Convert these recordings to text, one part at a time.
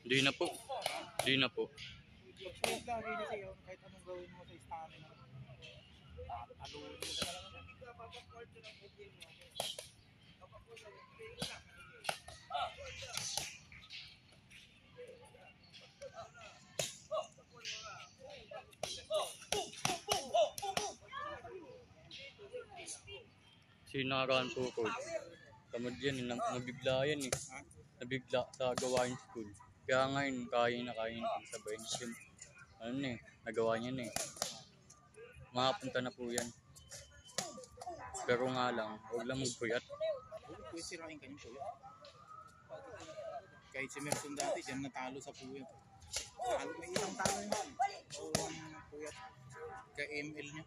Hindi na po. Hindi na po. Pag lagi na sa'yo, kahit anong gawin mo sa stamina, talunin mo na lang. Sinaran po, coach. Tamad yan, nabigla yan eh. Nabigla sa gawain school. Kaya ngayon, kaya na sabay. Ano na eh, nagawa niya na eh. Makapunta na po yan. Pero nga lang, huwag lang magpuyat. Pwede sirain ka yung puyat. Kahit si Merson dati, dyan natalo sa puyat. May isang talo yun. O puyat. Kay ML niya.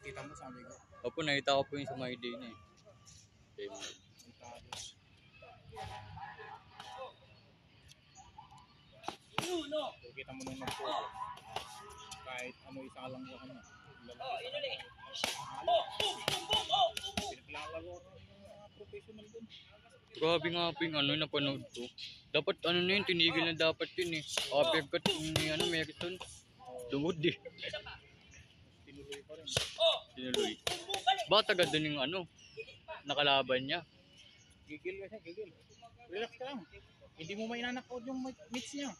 Kita mo, sabi ko. Opo, nakita ko po yung sa my day na eh. ML. So, kita mo nung nagpo. Kahit ano isa lang sa kanya. Pinaglalaro ko ng mga professional dun. Grabe nga po yung napanood ko. Dapat na yun, tinigil na dapat yun eh. Uppercut yung Meriton. Lumod eh. Tinuloy pa rin. Tinuloy. Baka agad dun yung nakalaban niya. Gigil ka siya, gigil. Relax ka lang. Hindi mo may nanakaw yung mitts niya.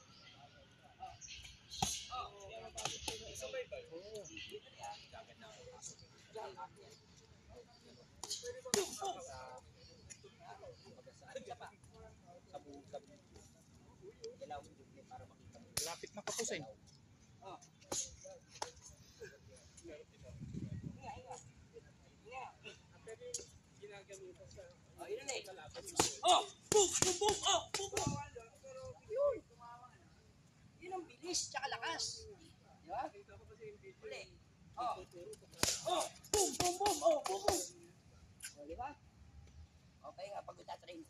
Lapit na kapos eh. Boom! Boom! Boom! Boom! Yun! Yun ang bilis, tsaka lakas. Di ba? Uli. Boom! Boom! Boom! Boom! Boom! Di ba? Okay nga, pag utatrain.